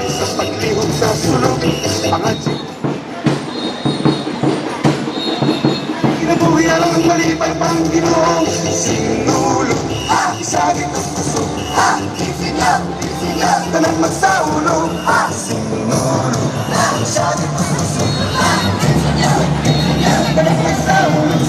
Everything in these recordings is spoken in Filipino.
Sa paglihog sa sulok, mga kinabuhi ang malipay pang Ginoo. Sinulo, isagit ang puso, tanang magsaulo. Sinulo, isagit ang puso, tanang magsaulo.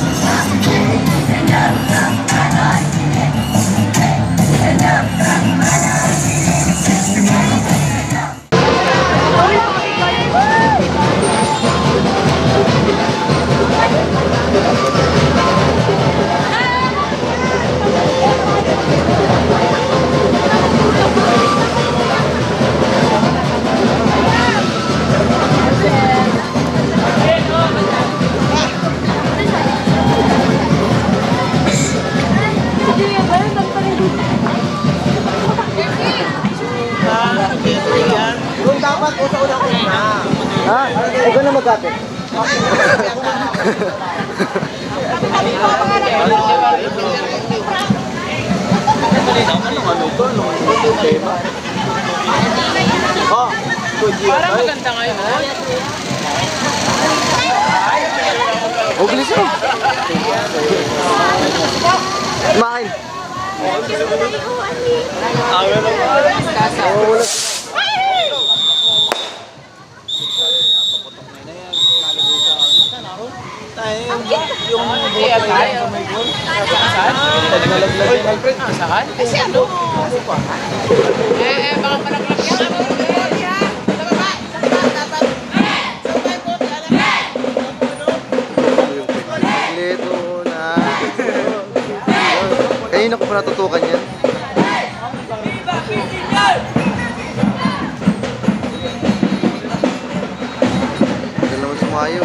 Yung dapat o sa unang una. Ha? Ikaw na mag-ate. Parang maganda ngayon. Oh, bilis mo. Kumain. Oh, wala. Yung kaya tayo. Saan? Kasi ano? Baka malaglag yan. Lito na. Kanina ko pa natutukan yan. Hindi naman sumayo.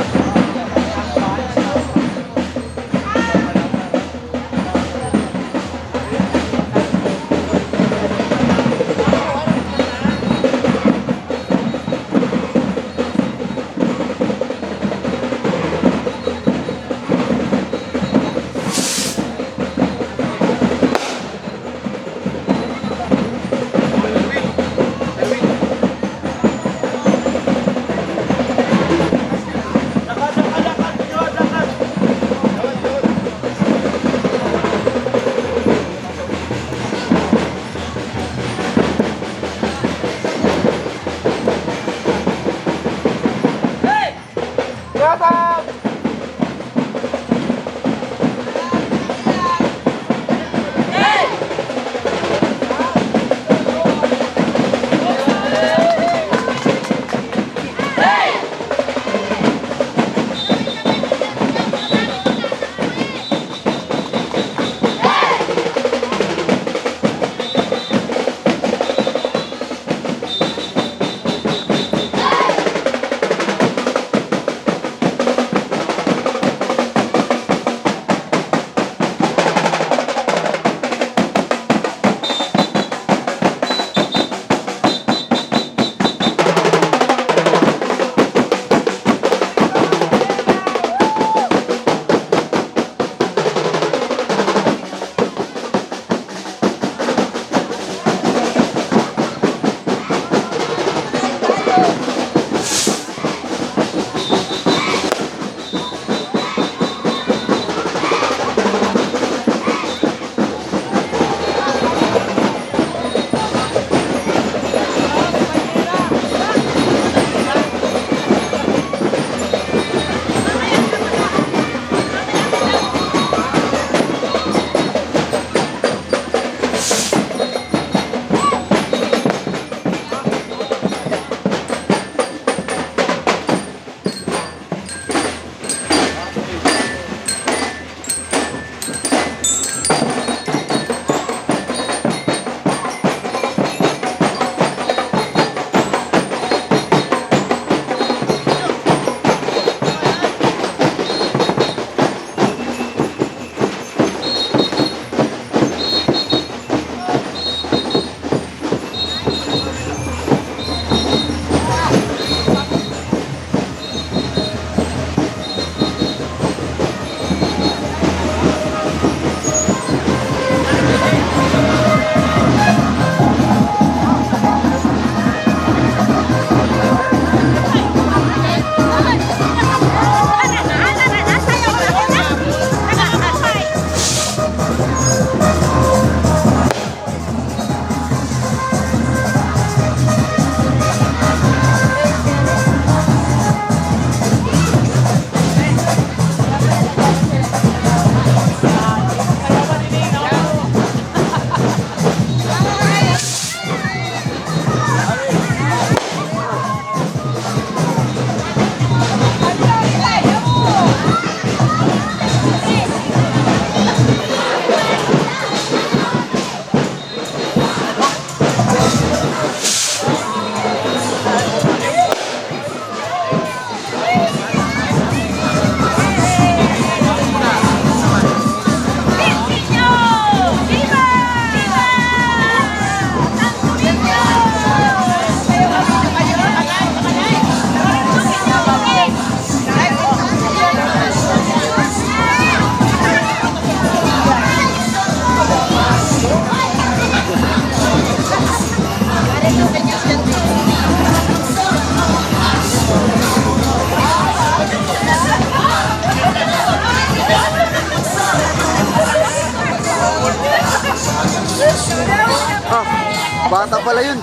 Bata pala yun.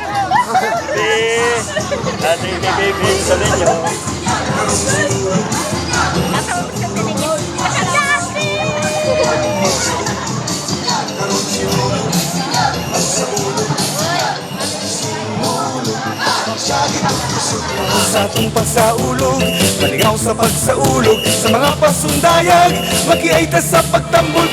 Dati ni Baby sa ninyo. Sa ating pagsaulog, maligaw sa pagsaulog, sa mga pasundayag, makiaita sa pagtambol.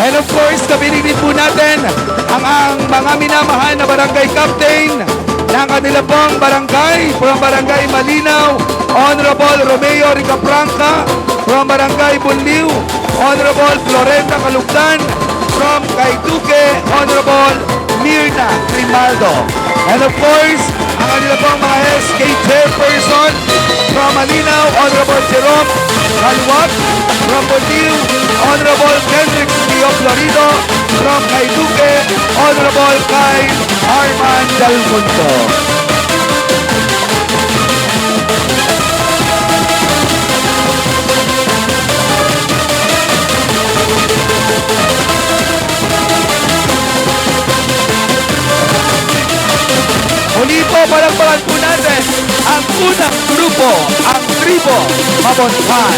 And of course, kabinigin po natin ang mga minamahal na barangay captain ng kanila pong barangay, from Barangay Malinaw, Honorable Romeo Ricapranca, from Barangay Bunliw, Honorable Florenta Calugdan, from Kaytuke, Honorable Mirna Grimaldo. And of course, ang kanila pong mga SK chairperson, from Malinaw, Honorable Jerome Calwag, from Bunliw, Honorable Kendrick Rio Florido, from Kaytuke, Honorable Kyle Arman Dalmonto. Muli po, palakpakan po natin ang unang grupo, ang Tribo Mabontay.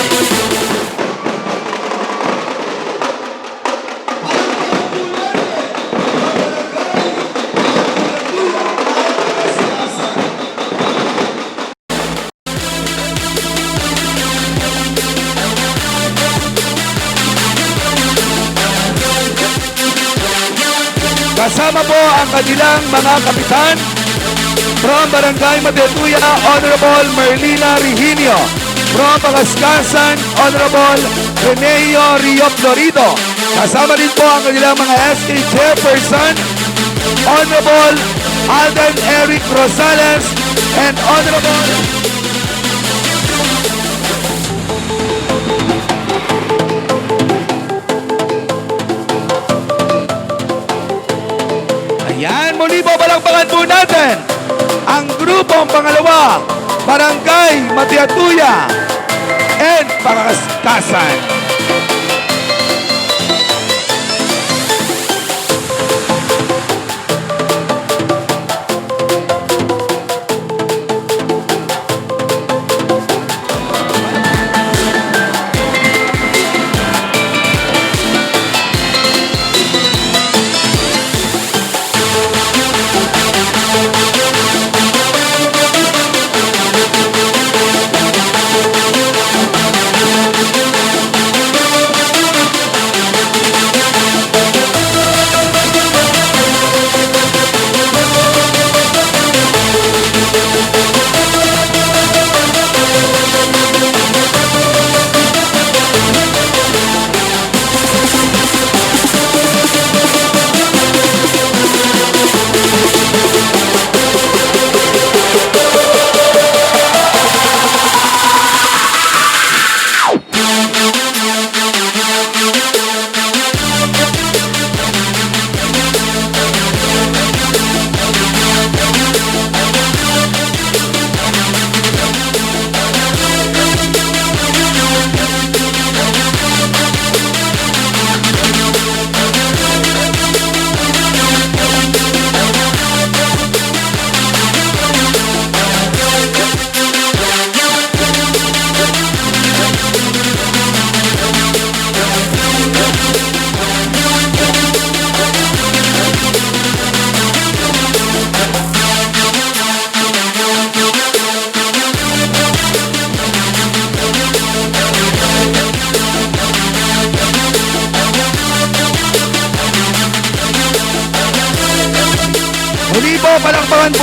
Kasama po ang kanilang mga kapitan from Barangay Matetuya, Honorable Merlina Rihinio. From Pangaskasan, Honorable Reneo Rio Florido. Kasama din po ang kanilang mga SK Chairperson, Honorable Alden Eric Rosales, and Honorable Ayan, muli po palakpakan po natin ang grupong pangalawa, Barangay Matiatuya and Pangaskasan.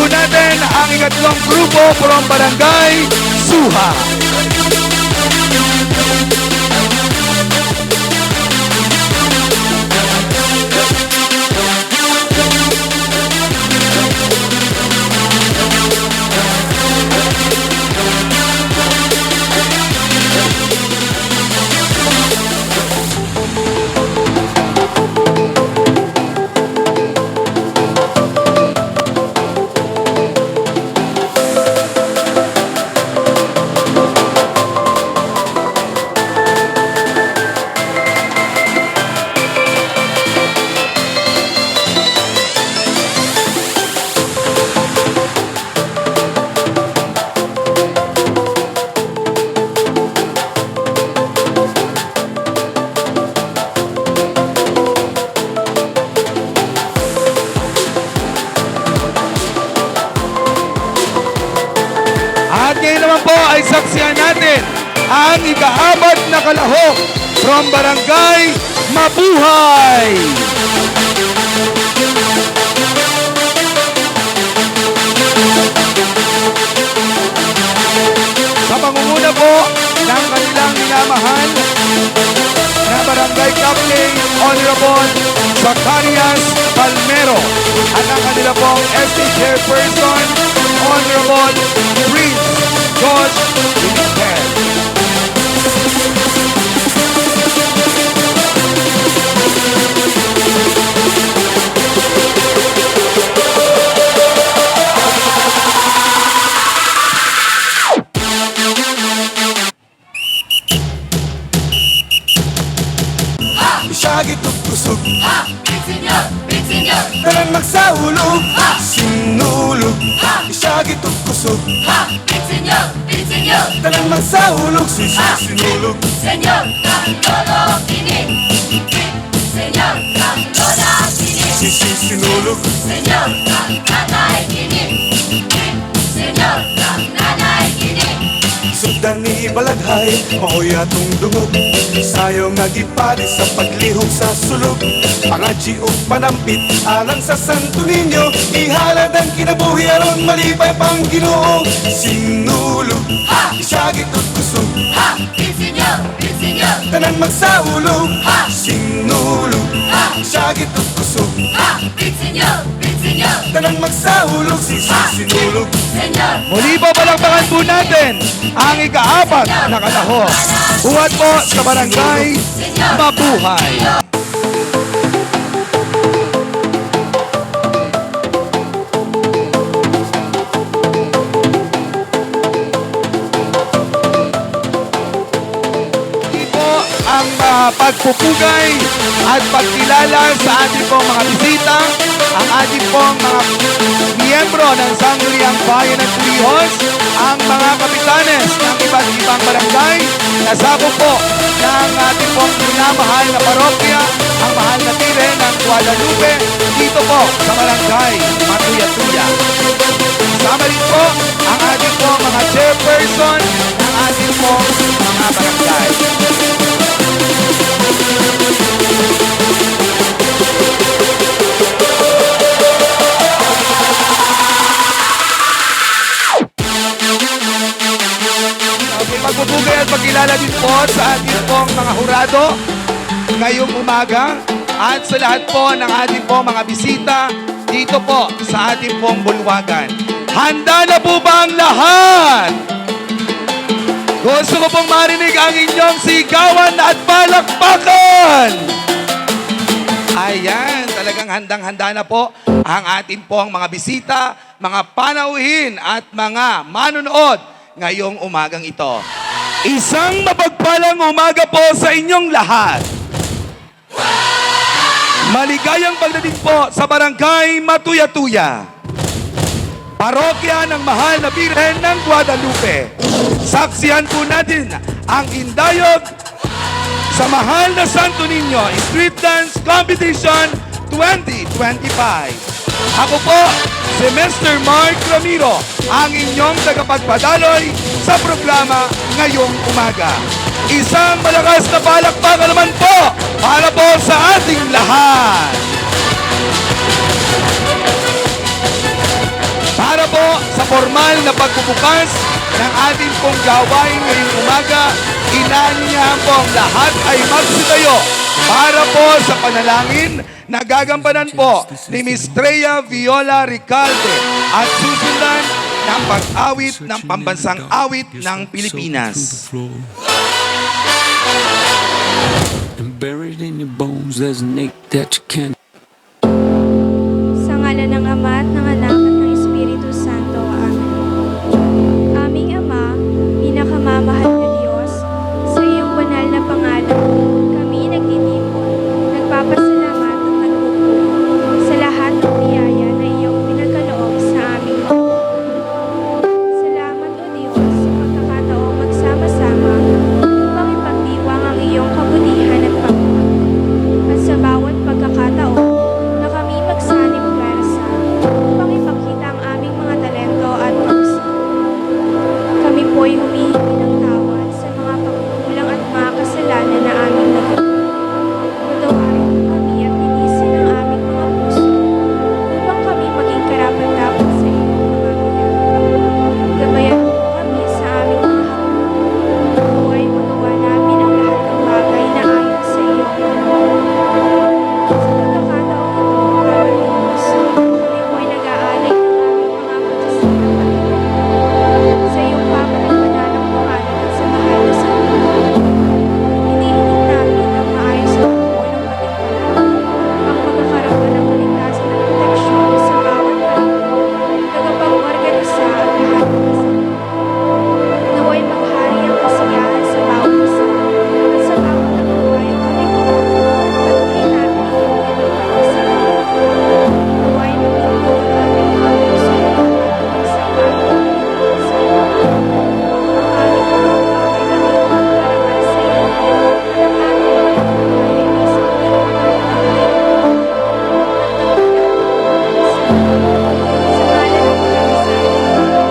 po natin ang ikatlong grupo from Barangay Suha. At ngayon naman po ay saksihan natin ang ika-apat na kalahok from Barangay Mabuhay. Sa pangunguna po ng kanilang minamahal na Barangay Captain Honorable Zacarias Palmero at ang kanila pong SC Chairperson Honorable Prince George Benitez. Isagit ug kusog Tanan magsaulog Sinulog Isagit ug kusog Tanan magsaulog Sinulog Señor, Lolo Kini. Señor, Lola Kini. Sinulog Señor, Nanay Kini. Señor, Nanay Kini. Sugdan ni Balaghay, maoy atong dungog Sayong nagipali sa paglihok sa sulog Pangadji o panampit, alang sa Santo Niño Ihalad ang kinabuhi aron malipay pang Ginoo Sinulog, isagit o kusog Señor, Señor. Tanan magsaulog Sinulog, isagit o kusog Señor, Señor. Tanan magsaulog, sinulog Señor. Muli po palakpakan po natin ang ika-apat na kalahok. Buhat po sa Barangay Mabuhay. Ang pagpupugay at pagkilala sa ating pong mga bisita, ang ating pong mga miyembro ng Sangguniang Bayan ng Turihos, ang mga kapitanes ng iba't ibang barangay, nasabog po ng ating pong minamahal na parokya, ang mahal na tire ng Guadalupe, dito po sa Barangay Matuya-Tuya. Kasama rin po ang ating pong mga chairperson ng ating pong mga barangay. Magbubugay at magkilala din po sa ating pong mga hurado ngayong umaga at sa lahat po ng ating pong mga bisita dito po sa ating pong bulwagan. Handa na po ba ang lahat? Gusto ko pong marinig ang inyong sigawan at palakpakan! Ayan, talagang handang-handa na po ang ating pong mga bisita, mga panauhin at mga manonood ngayong umagang ito. Isang mapagpalang umaga po sa inyong lahat. Maligayang pagdating po sa Barangay Matuya-Tuya, parokya ng mahal na Birhen ng Guadalupe. Saksihan po natin ang indayog sa mahal na Santo Niño Street Dance Competition 2025. Ako po, si Mr. Mark Ramiro, ang inyong tagapagpadaloy sa programa ngayong umaga. Isang malakas na palakpakan naman po para po sa ating lahat. Para sa formal na pagbubukas ng ating pong gawain ngayong umaga, inaanyayahan po ang lahat ay magsitayo para po sa panalangin na gagampanan po ni Miss Trea Viola Recalde at susundan ng pag-awit ng pambansang awit ng Pilipinas. And buried in your bones, there's an ache that you can't. Sa ngalan ng Ama at ng Anak at ng Espiritu Santo. Amen. Aming Ama, pinakamamahal na Diyos, sa iyong banal na pangalan, kami nagtitipon, nagpapasalamat at nagpupuri sa lahat ng biyaya na iyong pinagkaloob sa aming mga Salamat o Diyos sa pagkakataong magsama-sama upang ipagdiwang ang iyong kabutihan at pagmamahal. At sa bawat pagkakataon na kami magsanib pwersa upang ipakita ang aming mga talento at kausap. Kami po'y humihingi ng tawad sa mga pagkukulang at mga kasalanan na aming nagawa. Patawarin mo kami at linisin ang aming mga puso upang kami maging karapat-dapat sa iyong mga biyaya. Gabayan mo kami sa aming mga hakbang. Nawa'y magawa namin ang lahat ng bagay na ayon sa iyong panahon. Sa pagkakataong ito, aming Diyos, kami po'y nag-aalay ng aming mga pagsasamang Panginoon sa iyong pamaligmanalang pangalan at sa mahal na sanlibutan. Inihiling namin ang maayos na buo ng patimpala, ang pagkakaroon ng kaligtasan at proteksyon sa bawat panahon, tagapag-organisa at lahat ng kasama. Nawa'y maghari ang kasiyahan sa bawat isa at sa bawat nabuhay ang kaligtasan. Patuloy namin iyong ipagpapasalamat. Nawa'y magbigay ang aming mga puso at pagpapagay sa aming kaligtasan. Ang aming mga bagay na iyong pagkarangal sa iyo at ang aming mga buhay ay nasa iyong pagkarangal. Sa ngalan ng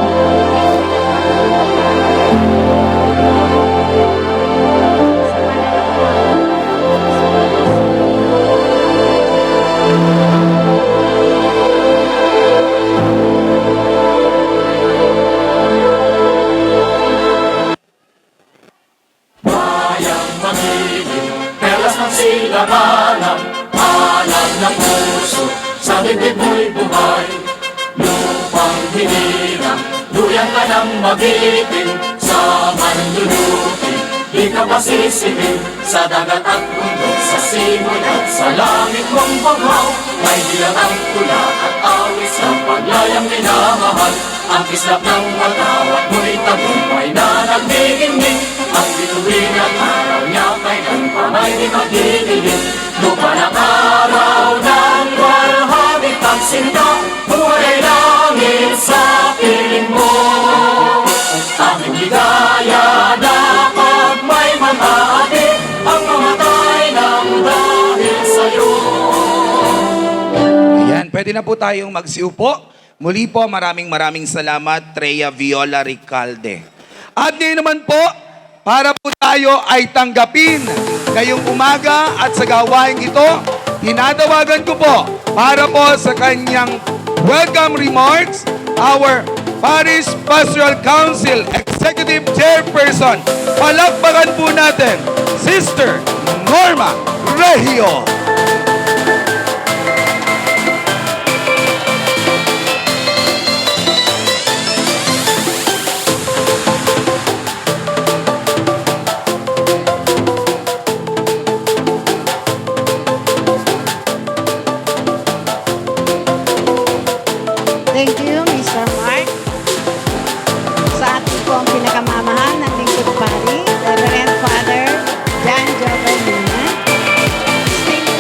pagkakasama, Perlas ng silanganan, alam ng puso, sa bibig mo'y buhay. Lupang hinirang, luyan ka ng magiting, sa manlulupi, di ka masisipin. Sa dagat at bundok, sa simoy at sa langit mong banghaw, may dilang ang tula at awit sa paglayang minamahal. Ang kislap ng matawat mo'y tagumpay na nagdidingding. Ang bituin at araw niya kailan pa may di magdidilim. Lupa ng araw ng walhati ang sinta, buhay ay langit sa piling mo. Aming ligaya na pag may manati, ang mamatay ng dahil sa'yo. Ayan, pwede na po tayong magsiupo. Muli po, maraming salamat, Trea Viola Recalde. At ngayon naman po, para po tayo ay tanggapin ngayong umaga at sa gawain ito, tinatawagan ko po para po sa kanyang welcome remarks, our Parish Pastoral Council Executive Chairperson. Palakpakan po natin, Sister Norma Regio. Thank you, Mr. Mark. Sa ating po ang pinakamamahal ng lingkod pari, Reverend Father John Jovelina. Distinguished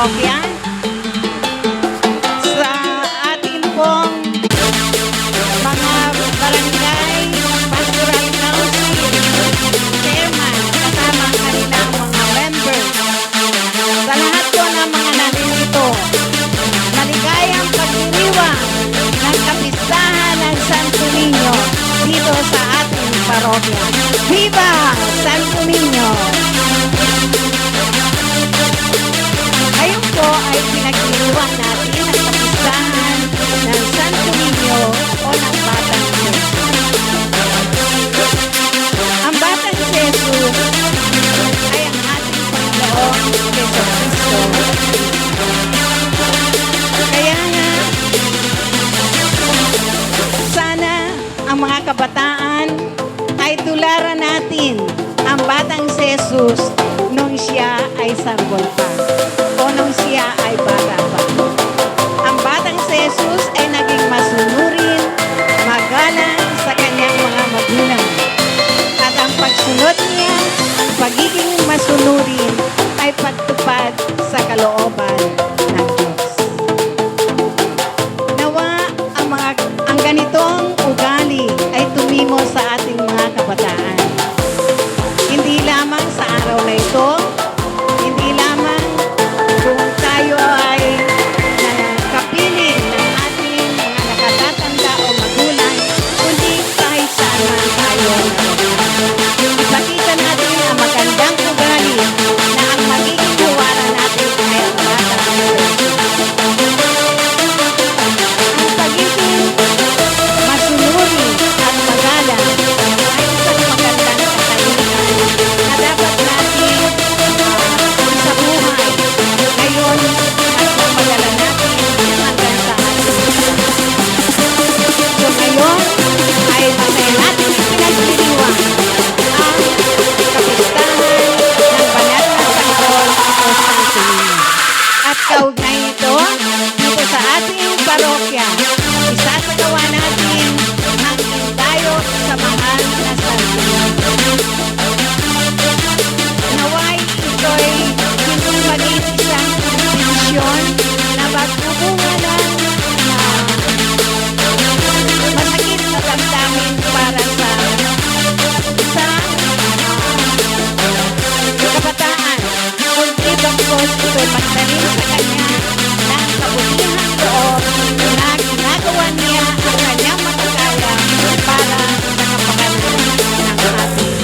parokya, sa ating pong mga barangay pastoral council, chairman, kasama ang kanilang mga members, sa lahat po ng mga naririto, maligayang pagdiriwang ng kapistahan ng Santo Niño dito sa ating parokya. Viva Santo Niño! Ngayon po ay pinagdiriwang natin ang kapistahan ng Santo Niño o ng Batang Jesus. Ang Batang Jesus ay ang ating Panginoong Jesucristo. Kaya nga, sana ang mga kabataan ay tularan natin ang Batang Jesus nung siya ay sanggol pa o nung siya ay bata pa. Ang Batang Jesus ay naging masunurin, magalang sa kanyang mga magulang. At ang pagsunod niya, pagiging masunurin ay pagtupad sa kalooban ng Diyos. Nawa ang ganitong ugali ay tumimo sa ating mga kabataan. Hindi lamang sa araw na ito, hindi lamang kung tayo ay kapiling ng ating mga nakatatanda o magulang, kundi kahit sana tayo. Ipakita natin ang magandang ugali na ang magiging huwaran natin ay ang Batang Jesus. Ang pagiging masunurin at magalang ay isang magandang katalikan na dapat natin sa buhay. Ngayon, mas magmagala natin hanggang sa ating. So ngayon, ay masaya natin pinagdiriwang ang kapistahan ng banal na sanggol o Santo Niño. At kaugnay nito, dito sa ating parokya, isasagawa natin ang tindayo sa mahal na Santo Niño. Naway ito'y hindi maging isang institusyon na magbubunga ng masakit na damdamin para sa isang kabataan. Kundi bagkos ito'y magdaling sa kanya ng kabutihan loob na ginagawa niya ang kanyang makakaya para sa kapakanan ng ating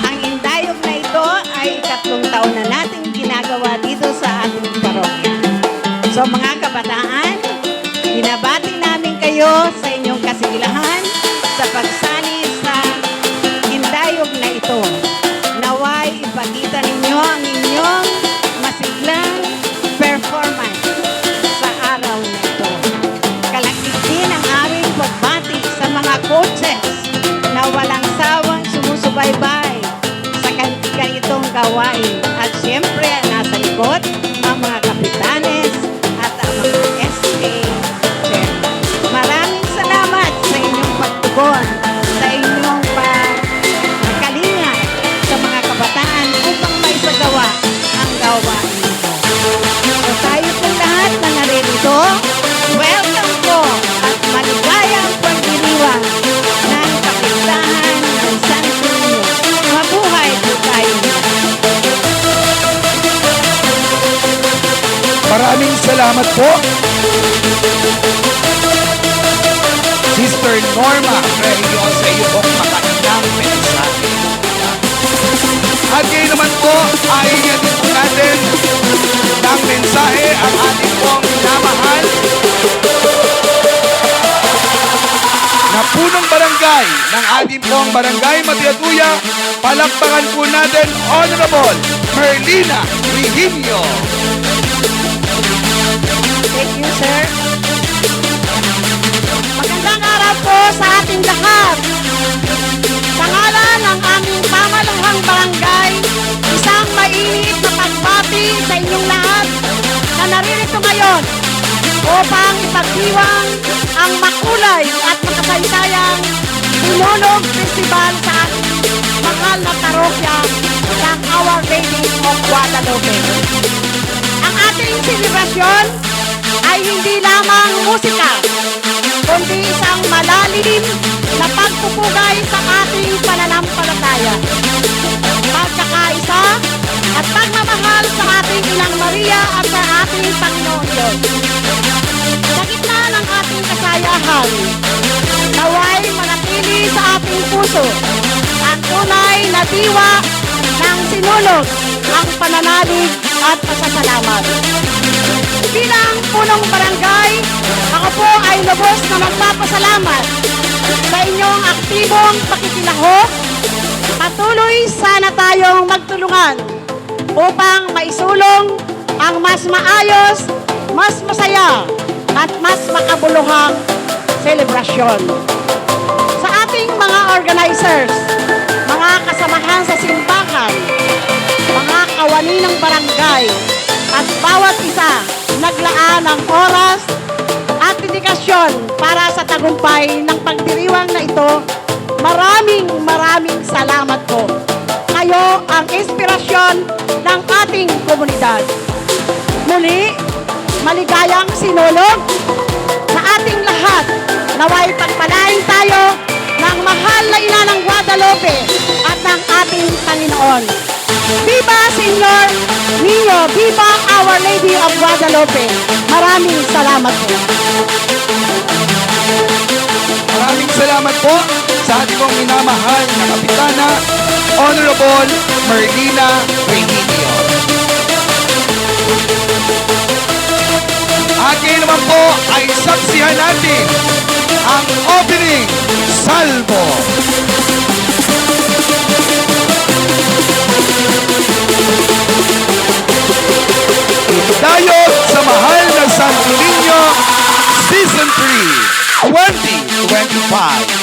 ang indayog na ito ay 3 taon na nating ginagawa dito sa ating parokya. So mga kabataan, binabati namin kayo sa inyong kasigilahan sa pagsali sa indayog na ito. Naway ipakita ninyo ang inyong masiglang performance sa araw na ito. Kalakip din ang aming pagbati sa mga coaches na walang sawang sumusubaybay sa ganitong gawain. At siyempre, nasa likod ang mga kapitanes at ang mga SK chairman. Maraming salamat sa inyong pagtugon, sa inyong pagkalinga sa mga kabataan upang maisagawa ang gawain ito. So tayo po lahat na naririto, welcome po at maligayang pagdiriwang ng kapistahan ng Santo Niño. Mabuhay po tayo. Maraming salamat po. Sister Norma Reyes sa iyo pong makailang mensahe. At ngayon naman po ay yatin po natin ng mensahe ang ating pong minamahal na punong barangay ng ating pong barangay Matiatuya. Palakpakan po natin Honorable Merlina Virginio. Thank you, sir. Magandang araw po sa ating lahat. Sa ngalan ng aming pamaluhang barangay, isang mainit na pagbati sa inyong lahat na naririto ngayon upang ipagdiwang ang makulay at makasaysayang Sinunog Festival sa ating mahal na parokya ng Our Lady of Guadalupe. Ang ating selebrasyon ay hindi lamang musika, kundi isang malalim na pagpupugay sa ating pananampalataya, pagkakaisa at pagmamahal sa ating Inang Maria at sa ating Panginoon Diyos. Sa gitna ng ating kasayahan, naway manatili sa ating puso ang tunay na diwa ng sinulog, ang pananalig at pasasalamat. Bilang punong barangay, ako po ay lubos na magpapasalamat sa inyong aktibong pakikilahok. Patuloy sana tayong magtulungan upang maisulong ang mas maayos, mas masaya at mas makabuluhang selebrasyon. Sa ating mga organizers, mga kasamahan sa simbahan, mga kawani ng barangay, at bawat isa naglaan ng oras at dedikasyon para sa tagumpay ng pagdiriwang na ito. Maraming salamat po. Kayo ang inspirasyon ng ating komunidad. Muli, maligayang sinulog sa ating lahat. Naway pagpalain tayo ng mahal na ina ng Guadalupe at ng ating Panginoon. Viva Señor Niño! Viva Our Lady of Guadalupe! Maraming salamat po. Maraming salamat po sa ating pong minamahal na Kapitana, Honorable Merlina Remigio. At ngayon naman po ay saksihan natin ang opening salvo. Dayot sa mahal na Santo Niño Season 3 2025.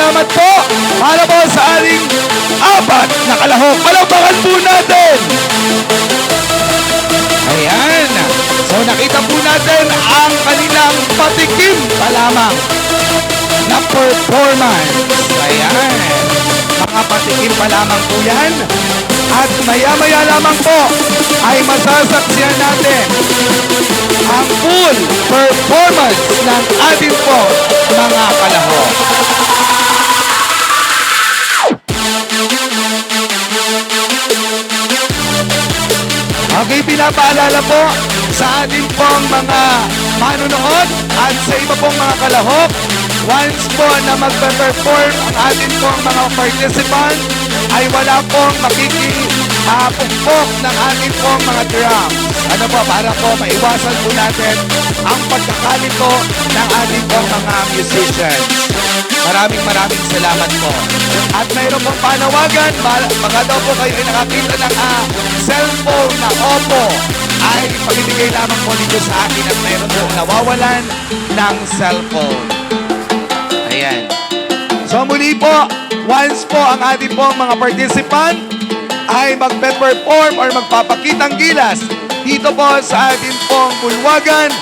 salamat po para po sa ating apat na kalahok. Palakpakan po natin! Ayan. So nakita po natin ang kanilang patikim pa lamang na performance. Ayan. Mga patikim pa lamang po yan. At maya-maya lamang po ay masasaksiyan natin ang full performance ng ating po mga kalahok. Okay, pinapaalala po sa ating pong mga manunood at sa iba pong mga kalahok, once po na magpe-perform ang ating pong mga participant, ay wala pong makikipukpok ng ating pong mga drums. Ano po, para po maiwasan po natin ang pagkakalito ng ating pong mga musicians. Maraming salamat po. At mayroon pong panawagan, baka daw po kayo ay nakakita ng cellphone na Oppo, ay pag-ibigay lamang po dito sa akin at mayroon po nawawalan ng cellphone. Ayan. So muli po, once po ang ating pong mga participant ay magpe-perform or magpapakitang gilas dito po sa ating pong bulwagan,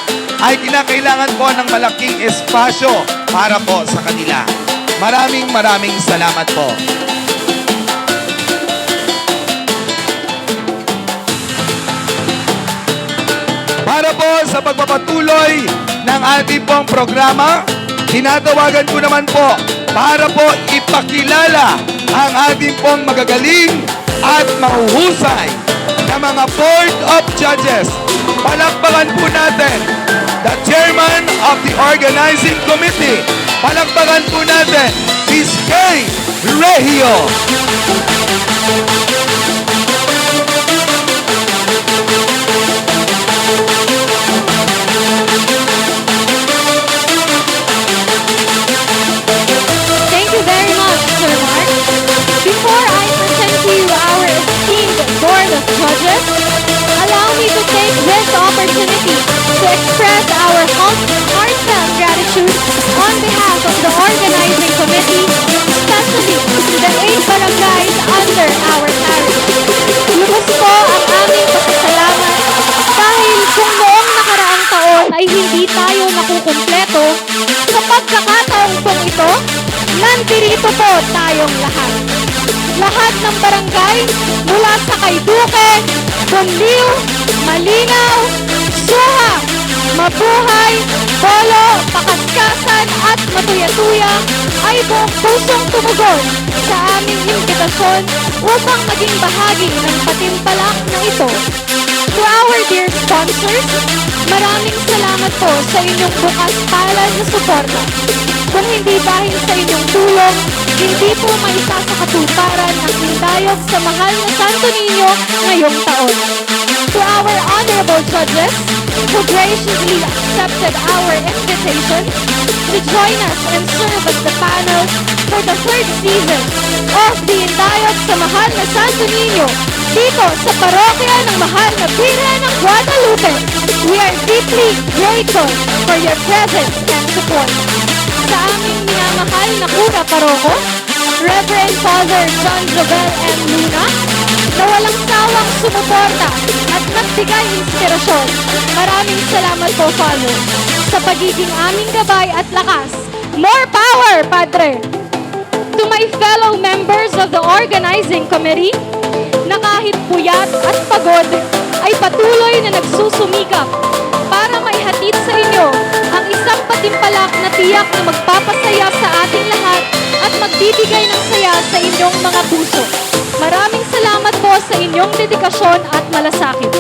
ay kinakailangan po ng malaking espasyo para po sa kanila. Maraming salamat po. Para po sa pagpapatuloy ng ating pong programa, tinatawagan ko naman po para po ipakilala ang ating pong magagaling at mahuhusay na mga Board of Judges. Palakpakan po natin the Chairman of the Organizing Committee. Palakpakan po natin Miss Kay Regio. Thank you very much, Sir Mark. Before I present to you our esteemed Board of Judges, allow me to take this opportunity to express our heartfelt gratitude on behalf of the organizing committee, especially to the 8 barangays under our parish. Lubos po ang aming pasasalamat dahil kung noong nakaraang taon ay hindi tayo nakukumpleto, sa pagkakataong pong ito, nandirito po tayong lahat. Lahat ng barangay mula sa Kayduke, Bunliw, Malinaw, Suha, Mabuhay, Bolo, Pakaskasan at Matuyatuya ay buong pusong tumugon sa aming imbitasyon upang maging bahagi ng patimpalak na ito. To our dear sponsors, maraming salamat po sa inyong bukas palad na suporta. Kung hindi dahil sa inyong tulong, hindi po maisasakatuparan ang indayog sa mahal na Santo Niño ngayong taon. To our honorable judges, who graciously accepted our invitation to join us and serve as the panel for the third season of the indayog sa mahal na Santo Niño dito sa parokya ng mahal na Birhen ng Guadalupe. We are deeply grateful for your presence and support. Sa aming minamahal na Kura Paroko, Reverend Father John Jovel M. Luna, na walang sawang sumuporta at nagbigay inspirasyon. Maraming salamat po, Father, sa pagiging aming gabay at lakas. More power, Padre! To my fellow members of the organizing committee, na kahit puyat at pagod ay patuloy na nagsusumikap para maihatid sa inyo ang isang patimpalak na tiyak na magpapasaya sa ating lahat at magbibigay ng saya sa inyong mga puso. Maraming salamat po sa inyong dedikasyon at malasakit.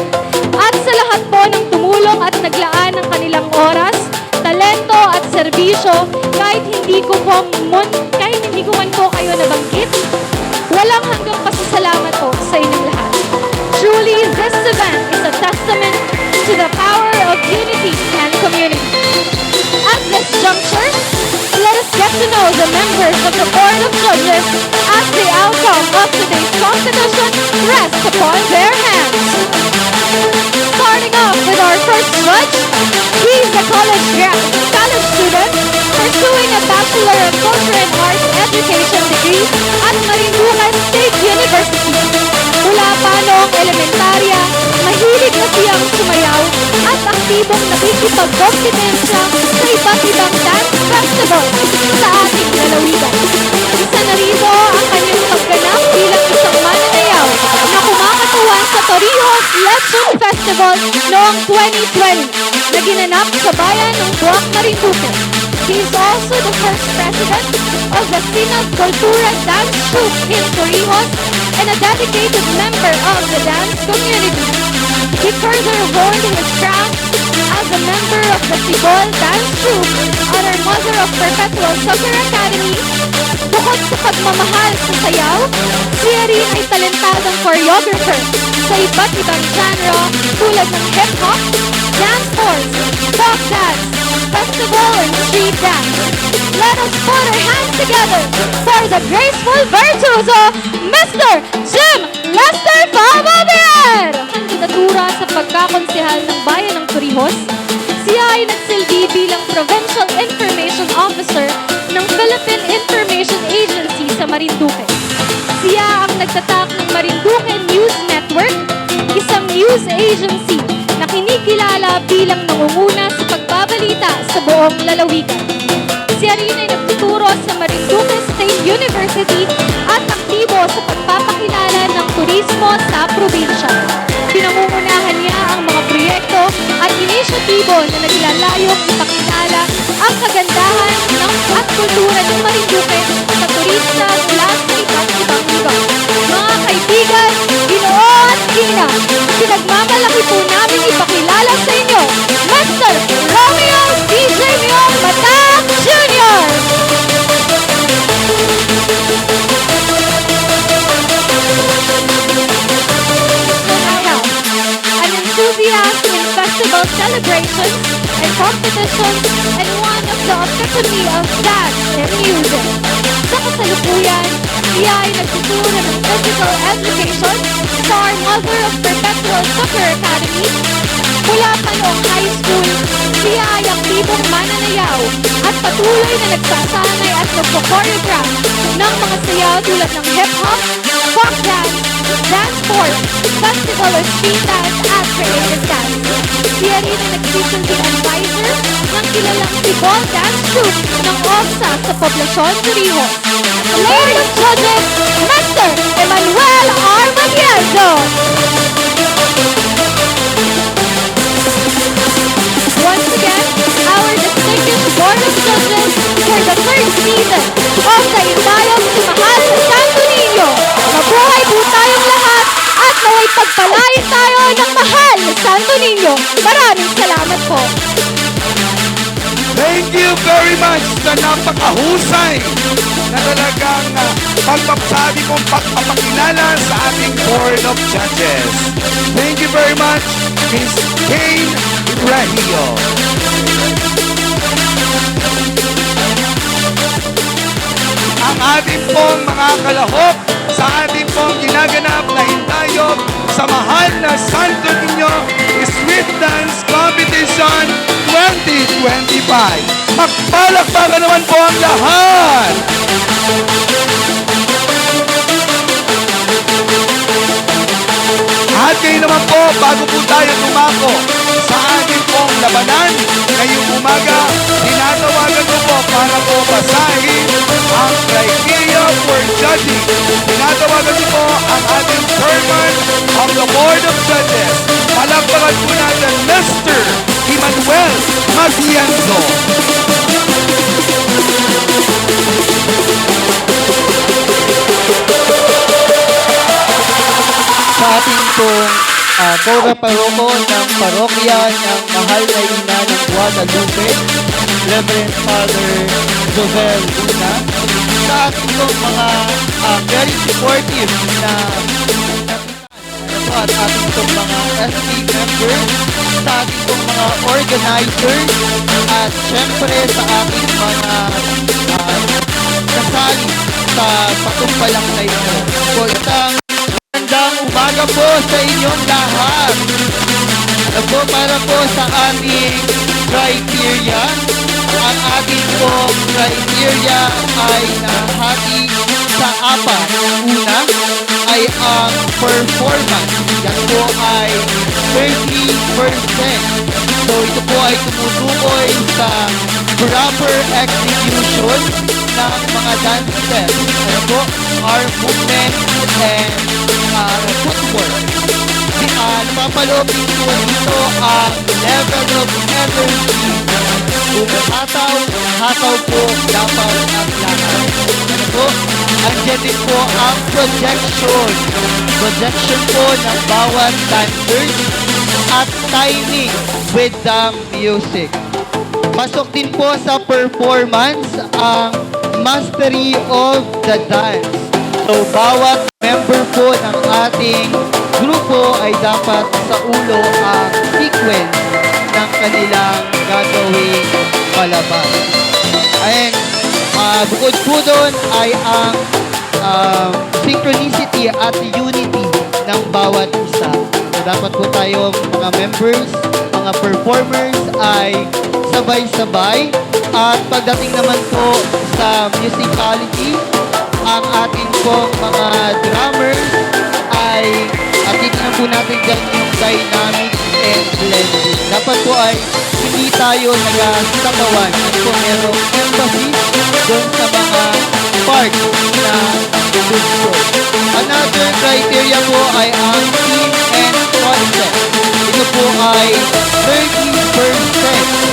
At sa lahat po ng tumulong at naglaan ng kanilang oras, talento at serbisyo, kahit hindi ko man po kayo nabanggit, walang hanggang pasasalamat po sa inyong lahat. Truly, this event is a testament to the power of unity and community. At this juncture, let us get to know the members of the Board of Judges as the outcome of today's competition rests upon their hands. Starting off with our first judge, he's a college student pursuing a Bachelor of Culture and Arts Education Education degree at Marinduque State University. Mula pa noong elementarya, mahilig na siyang sumayaw at aktibong nakikipagkompetensya sa iba't ibang dance festival sa ating lalawigan. Isa na rito ang kanyang pagganap bilang isang mananayaw na kumakatuwan sa Torrijos Lechon Festival noong 2020 na ginanap sa bayan ng Buwak, Marinduque. He is also the first president of the Sinag Cultura Dance Troupe in Torrijos and a dedicated member of the dance community. He further honed his craft as a member of the Tibol Dance Troupe under Mother of Perpetual Soccer Academy. Bukod sa pagmamahal sa sayaw, siya rin ay talentadong choreographer sa iba't ibang genre tulad ng hip-hop, dance force, folk dance, festival, and street dance. Let us put our hands together for the graceful virtuoso, Mr. Jim Lester Fababier! Kandidatura sa pagkakonsehal ng bayan ng Torrijos, siya ay nagsilbi bilang Provincial Information Officer ng Philippine Information Agency sa Marinduque. Siya ang nagtatak ng Marinduque News Network, isang news agency na kinikilala bilang nangunguna sa pagbabalita sa buong lalawigan. Siya rin ay nagtuturo sa Marinduque State University at aktibo sa pagpapakilala ng turismo sa probinsya. Pinangungunahan niya ang mga proyekto at inisyatibo na naglalayong ipakilala ang kagandahan at kultura ng Marinduque sa turista mula sa iba't ibang lugar. Mga kaibigan, Ginoo at Ina, pinagmamalaki po namin ipakilala sa inyo, Mr. Romeo DJ Leon Matak Jr. An enthusiast in festival celebrations and competitions and one of the epitome of dance and music. Sa kasalukuyan, siya ay nagtuturo ng physical education sa our Mother of Perpetual Soccer Academy. Mula pa noong high school, siya ay aktibong mananayaw at patuloy na nagsasanay at nagpo-choreograph ng mga sayaw tulad ng hip-hop, folk dance, dance force, festival or street dance at creative dance. Siya rin ay nagsisilbing advisor ng kilalang Tibol Dance Troupe ng OFSA sa Poblacion, Torrijos. Lord of Judges, Mr. Emmanuel R. Matienzo. Once again, our distinguished Board of Judges for the third season of the Indayog si Mahal sa Santo Niño. Mabuhay po tayong lahat at naway pagpalain tayo ng mahal na Santo Niño. Maraming salamat po. Thank you very much sa napakahusay na talagang pagpapasabi kong pagpapakilala sa ating Board of Judges. Thank you very much, Ms. Kane Rahio. Ang ating pong mga kalahok sa ating pong ginaganap na hintayog sa mahal na Santo Niño Street Dance Competition 2025. Magpalakpakan naman po ang lahat! At kayo naman po, bago po tayo tumako sa ating pong labanan ngayong umaga, tinatawagan ko po para po basahin ang criteria for judging. Tinatawagan ko po ang ating chairman of the Board of Judges. Palakpakan po natin Mr. Emmanuel Matienzo. Sa ating pong Bora Paroko ng parokya ng Mahal na Ina ng Guadalupe, Reverend Father Jovel Luna. Sa ating pong mga very supportive na at ating pong mga SB members, sa ating pong mga organizers, at syempre sa ating mga kasali sa patumpalang na ito. So isang magandang umaga po sa inyong lahat. Para po sa aming criteria, ang ating pong criteria ay nahati sa apat. Una ay ang performance. Yan po ay 30%. So ito po ay tumutukoy sa proper execution ng mga dance steps. Ano po? Arm movement and footwork. Napapaloob din po dito ang level of energy. Kung hataw, hataw po dapat ang lahat. Ano po? Andiyan din po ang projection. Projection po ng bawat dancers at timing with the music. Pasok din po sa performance ang mastery of the dance. So, bawat member po ng ating grupo ay dapat sa ulo ang sequence ng kanilang gagawing palabas. And bukod po doon ay ang synchronicity at unity ng bawat isa. So, dapat po tayo mga members, mga performers ay sabay-sabay. At pagdating naman po sa musicality, ang ating pong mga drummers ay titignan po natin dyan yung dynamics and blending. Dapat po ay hindi tayo nagsasabawan at po merong emphasis doon sa mga parts na gusto. Another criteria po ay ang theme and concept. Ito po ay 30%.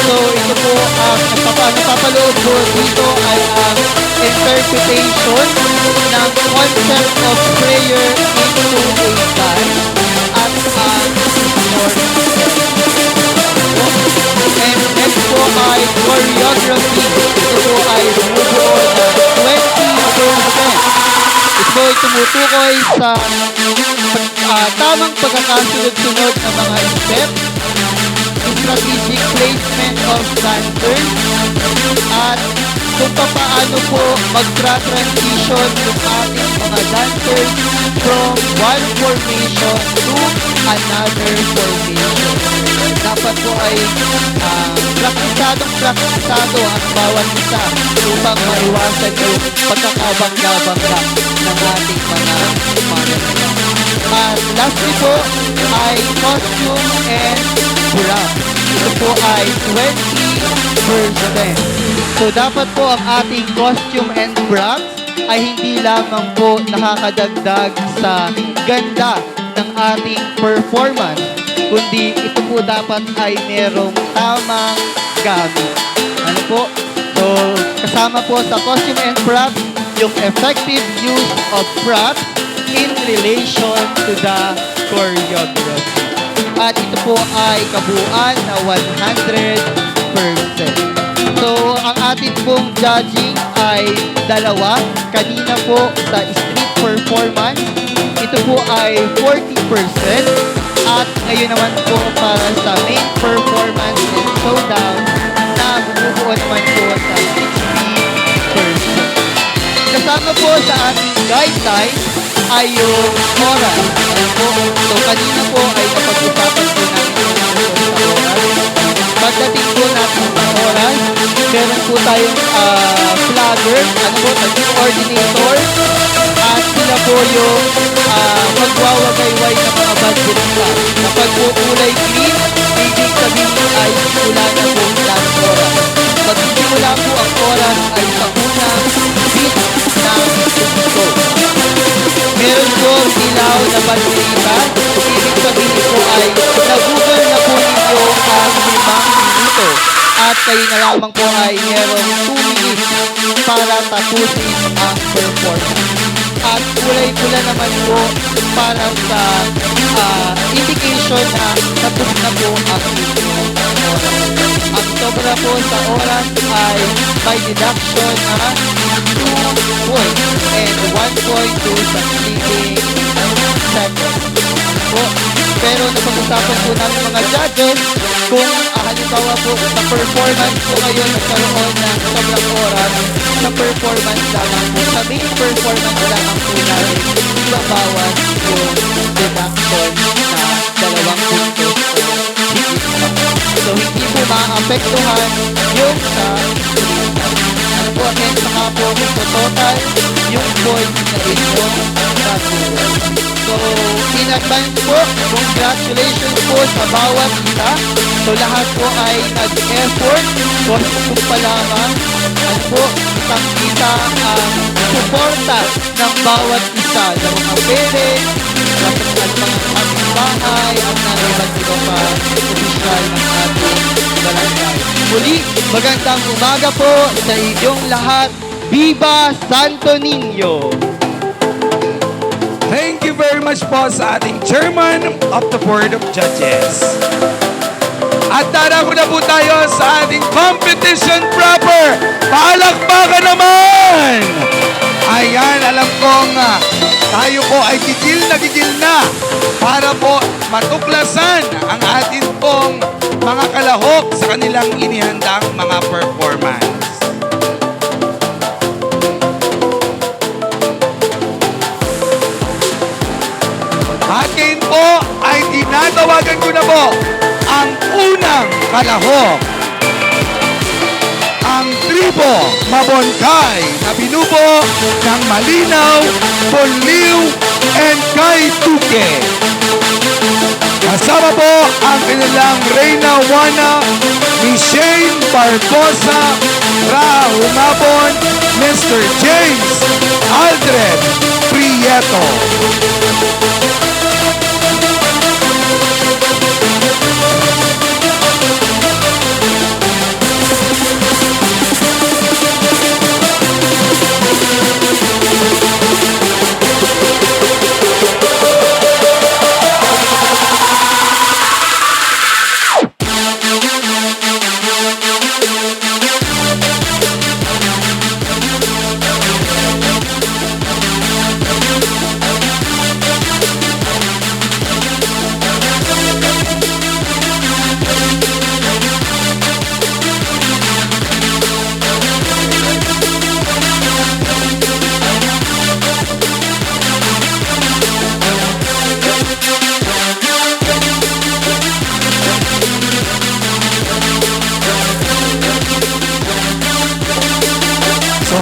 So ito po ang napapaloob po dito ay ang interpretation ng concept of prayer into a dance at ang and next po ay choreography. Ito po ay bumubuo ng 20%. Ito po ay tumutukoy sa tamang pagkakasunod-sunod ng mga step, strategic placement of dancers, at kung paano po mag-transition yung ating mga dancers from one formation to another formation. Dapat po ay praktisado ang bawat isa upang maiwasan yung pagkakabangga-bangga ng ating mga mamamayan. At lastly po ay costume and props. Ito po ay 20%. So dapat po ang ating costume and props ay hindi lamang po nakakadagdag sa ganda ng ating performance, kundi ito po dapat ay merong tamang gamit. Ano po? So kasama po sa costume and props yung effective use of props in relation to the choreography. At ito po ay kabuuan na 100%. So, ang ating pong judging ay dalawa. Kanina po sa street performance, ito po ay 40%. At ngayon naman po para sa main performance and showdown na bumubuo naman po sa 60%. Kasama po sa ating guideline ay yung oras. So, kanina po ay napag-usapan po natin sa oras. Pagdating po natin sa oras, meron po tayong flagger, team coordinator, at sila po yung magwawagayway ng mga budget class. Kapag po kulay green, ibig sabihin ay simula na po last oras. Pag simula po ang oras ay sa unang beat ng gusto. Meron po ilaw na bandita. Ibig sabihin po ay nag-google na po ninyo ang 5 minuto. At kayo na lamang po ay merong 2 minutes para tapusin ang performance. At kulay-pula naman po para sa indication na tapos na po ang oras. Ang sobra po sa oras ay by deduction na 2 points and 1 point to sa sleeping seconds. Po. Pero napag-usapan po namin mga judges kung halimbawa po sa performance po kayo nagkaroon ng sobrang oras, sa performance lamang po, sa main performance lamang po namin ibabawas yung deduction na 2 puntos o higit pa. So hindi po ma-apply maapektuhan yung sa ano po, and saka po ito total yung points na inyong natuloy. So, in advance po, congratulations po sa bawat isa. So, lahat po ay nag-effort. So, kung pa lamang, ano po, kitang-kita ang suporta ng bawat isa ng mga parents, at mga kapitbahay, at ng iba't ibang opisyal ng ating barangay. Muli, magandang umaga po sa inyong lahat. Viva Santo Niño! Thank you very much po sa ating Chairman of the Board of Judges. At darako na po tayo sa ating competition proper. Palakpakan naman! Ayan, alam kong tayo po ay gigil na para po matuklasan ang atin pong mga kalahok sa kanilang inihandang mga performance. At ngayon po ay tinatawagan ko na po ang unang kalahok. Ang tribo Mabonkay na binubo ng Malinaw, Bonliw, and Kaituke. Kasama po ang kanilang Reyna Juana, Michelle Barbosa, Ra Humabon, Mr. James Aldred Prieto.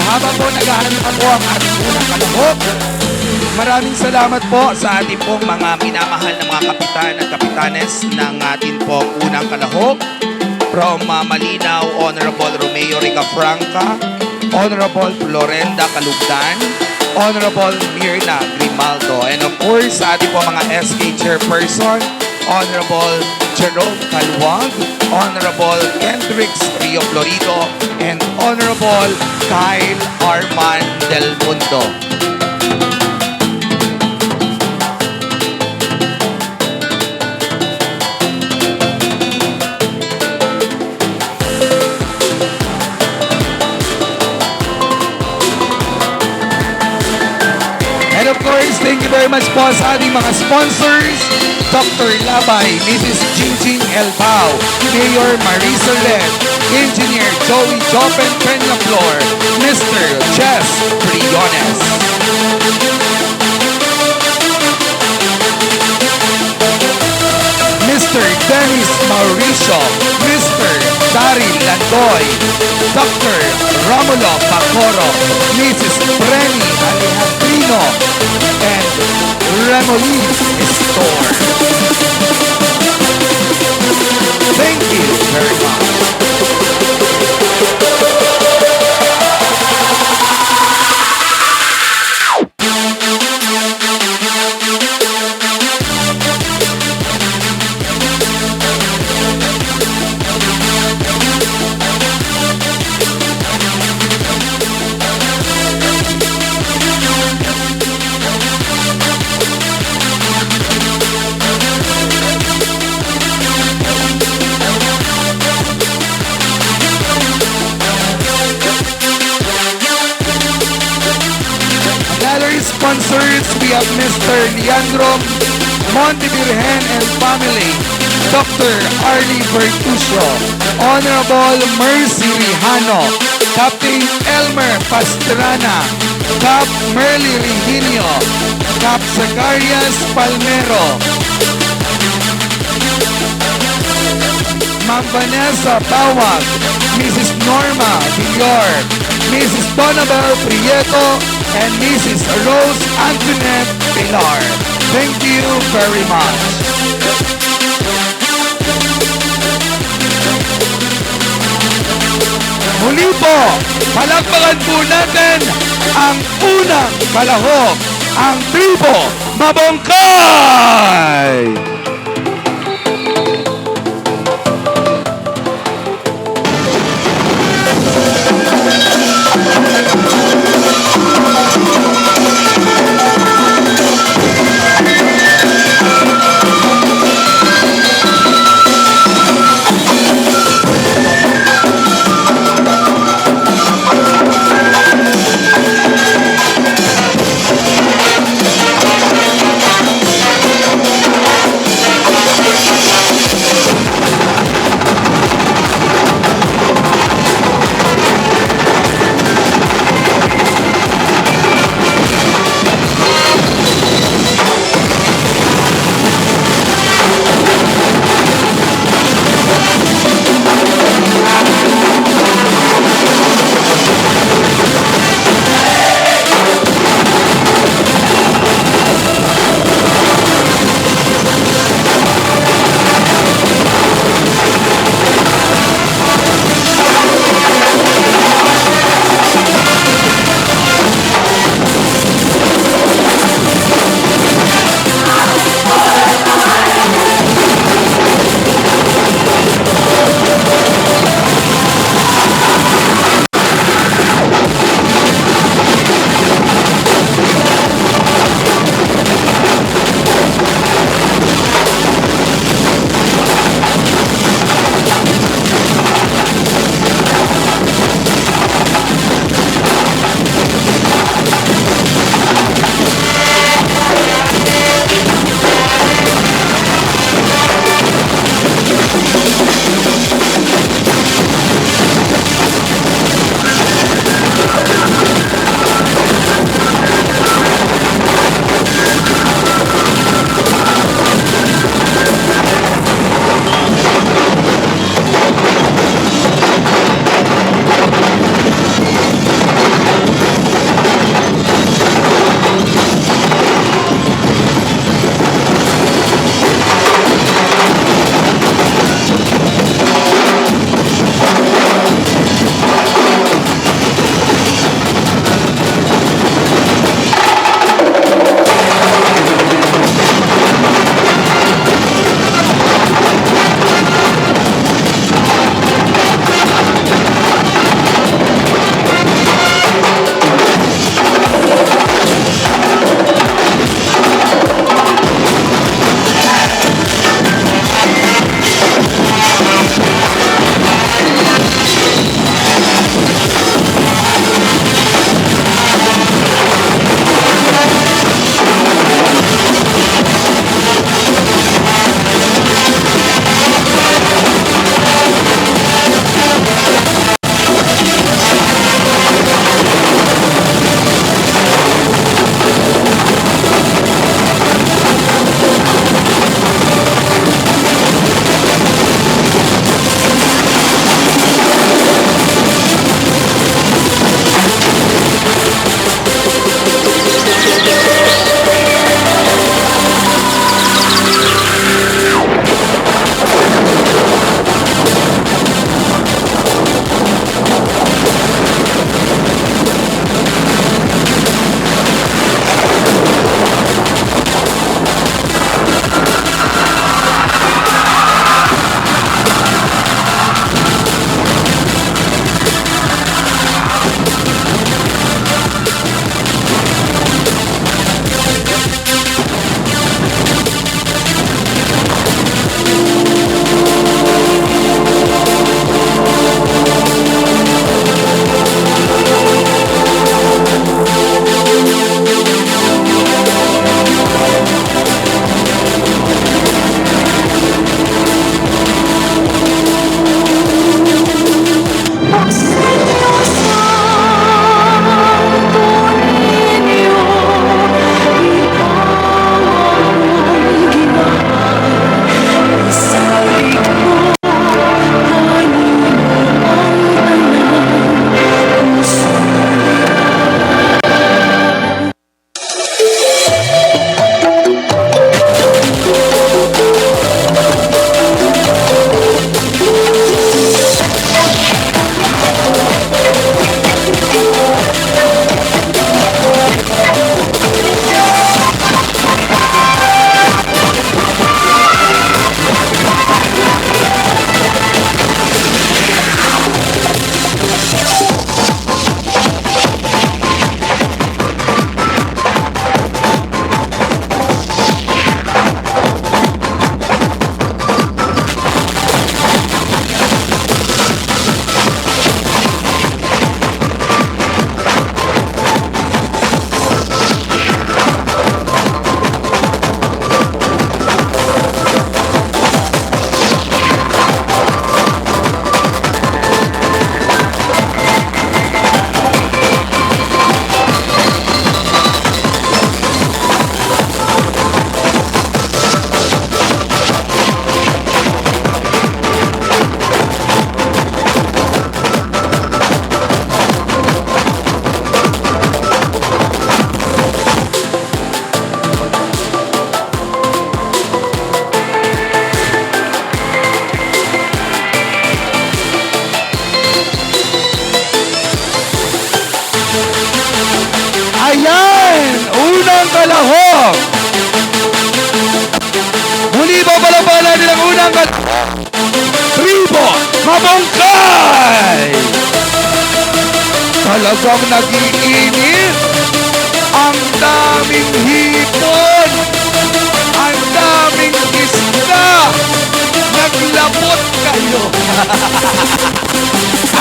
Habang po naghahanap ako ang ating unang kalahok, maraming salamat po sa ating pong mga minamahal na mga kapitan at kapitanes ng ating pong unang kalahok. From Malinaw, Honorable Romeo Ricafranca, Honorable Florenda Calugdan, Honorable Mirna Grimaldo, and of course sa ating pong mga SK Chairperson, Honorable Jerome Calwag, Honorable Kendrix Rio Florido, and Honorable Kyle Arman Del Mundo. And of course, thank you very much po sa ating mga sponsors, Dr. Labay, Mrs. Jingjing Elbao, Mayor Marisolet, Engineer Joey Jopen Peñaflor, Mr. Chess Briones. Mr. Dennis Mauricio, Mr. Daryl Landoy, Dr. Romulo Bacoro, Mrs. Brenny Alejandrino, and Remolin Store. Thank you very much. Sponsors, we have Mr. Leandro Montevirgen and family, Dr. Arlie Bertuccio, Honorable Mercy Rijano, Captain Elmer Pastrana, Cap Merly Regilio, Cap Zacarias Palmero, Ma'am Vanessa Tawag, Mrs. Norma Villar, Mrs. Donabel Prieto, and Mrs. Rose Antoinette Pilar. Thank you very much. Muli po, palakpakan po natin ang unang kalahok, ang Tribo Mabongkay! ng Kalahok. Muli po pala nilang unang Tribo Mabongkay. Talagang nag-iinit. Ang daming hipon. Ang daming isda. Naglapot kayo.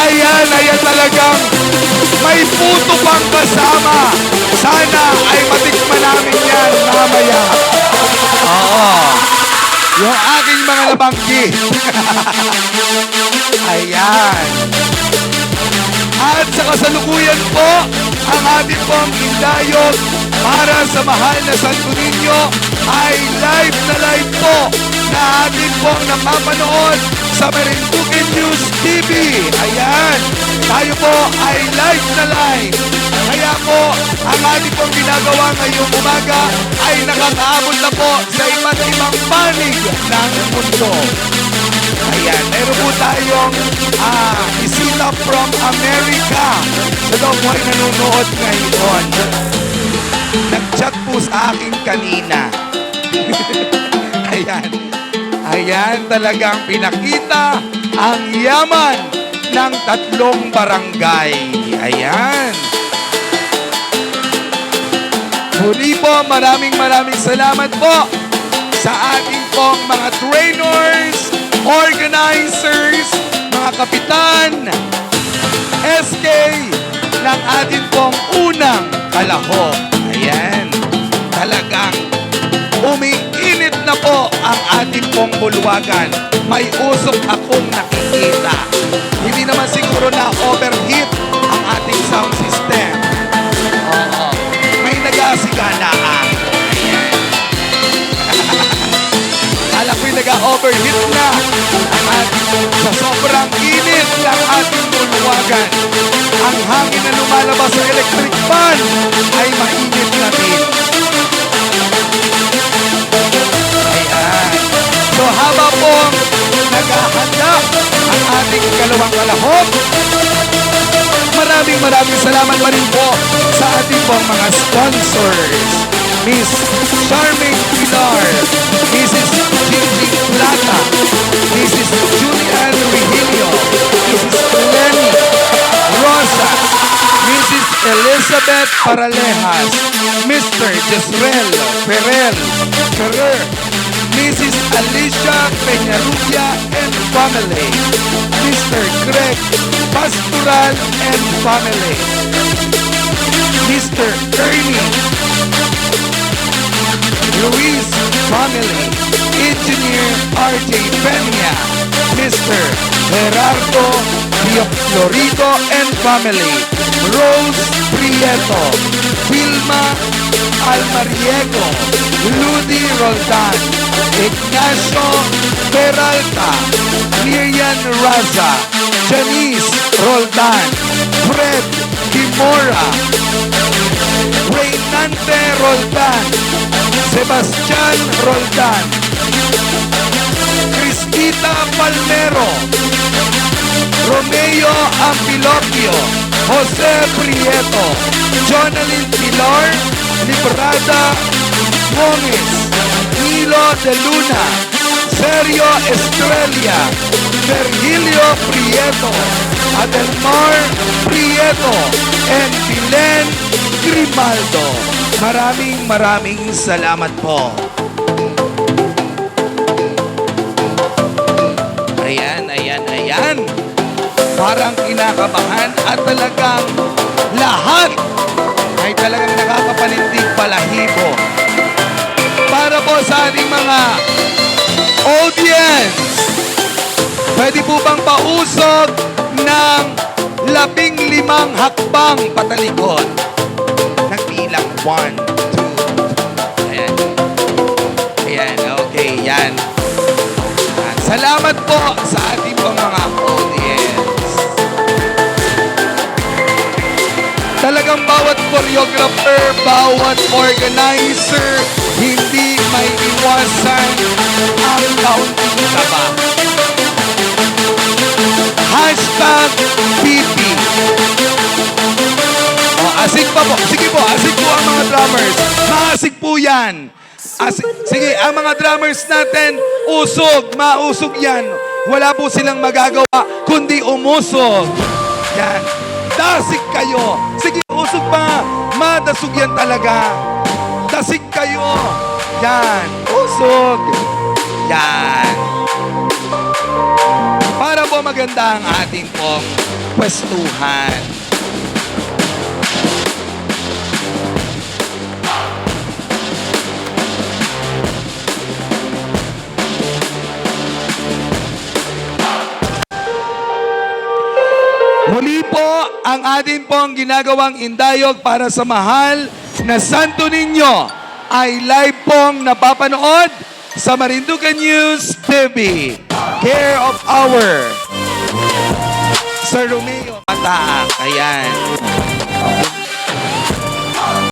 Ayan talagang may puto pang kasama. Sana ay matikman namin yan mamaya. Oo. Yung aking mga labangki. Ayan. At sa kasalukuyan po, ang ating pong indayog para sa mahal na Santo Niño ay live na live po na ating pong napapanood sa Marinduque News TV. Ayan. Tayo po ay live na live. Kaya po, ang ating pong ginagawa ngayong umaga ay nakakaabot na po sa iba't ibang panig ng mundo. Ayan, meron po tayong bisita from America. Siya daw po ay nanonood ngayon. Nag-chat po sa akin kanina. Ayan. Ayan, talagang pinakita ang yaman ng 3 barangay. Ayan. Muli po, maraming salamat po sa ating pong mga trainers, organizers, mga kapitan, SK ng ating pong unang Kalahok. Ayan. Talagang umiinit na po ang ating pong bulwagan. May usok akong nakikita. Hindi naman siguro na overheat ang ating sound system. Oo. May nagasiganaan. Ayan. Kala ko'y nag-overheat na ang ating sa sobrang init ng ating bulwagan. Ang hangin na lumalabas sa electric fan ay mainit na din. So haba pong naghahanda ang ating ikalawang Kalahok, maraming salamat pa rin po sa ating pong mga sponsors. Miss Charmaine Pilar, Mrs. Gigi Plata, Mrs. Julian Regilio, Mrs. Lenny Rosa, Mrs. Elizabeth Paralejas, Mr. Jezreel Ferrer, Mrs. Alicia Peñarubia and family, Mr. Greg Pastoral and family, Mr. Ernie Luis family, Engineer R.J. Peña, Mr. Gerardo Florido and family, Rose Prieto, Vilma Almariego, Ludi Roldan, Ignacio Peralta, Miriam Raza, Janice Roldan, Fred Kimora, Reynante Roldan, Sebastian Roldan, Cristita Palmero, Romeo Ampilocchio, Jose Prieto, Jonalyn Pilar, Librada Gomez, Nilo de Luna, Sergio Estrella, Virgilio Prieto, Adelmar Prieto, and Vilen Grimaldo. Maraming salamat po. Ayan. Parang kinakabahan at talagang lahat ay talagang nakakapanindig balahibo. Para po sa ating mga audience, pwede po bang pausog ng 15 hakbang patalikod? Nagbilang 1, 2, ayan, okay, yan. Salamat po sa ating mga audience. Talagang bawat choreographer, bawat organizer, hindi may iwasan ang kaunting kaba. #PP. O, asik pa po. Sige po, asik po ang mga drummers. Maasik po yan. Sige, ang mga drummers natin, usog, mausog yan. Wala po silang magagawa, kundi umusog. Yan. Dasig kayo. Sige, usog pa. Madasog yan talaga. Dasig kayo. Yan. Usog. Yan. Para po maganda ang ating pong pwestuhan. Muli po ang ating pong ginagawang indayog para sa mahal na Santo Niño ay live pong napapanood sa Marinduque News TV. Care of our Sir Romeo Mataak. Ayan.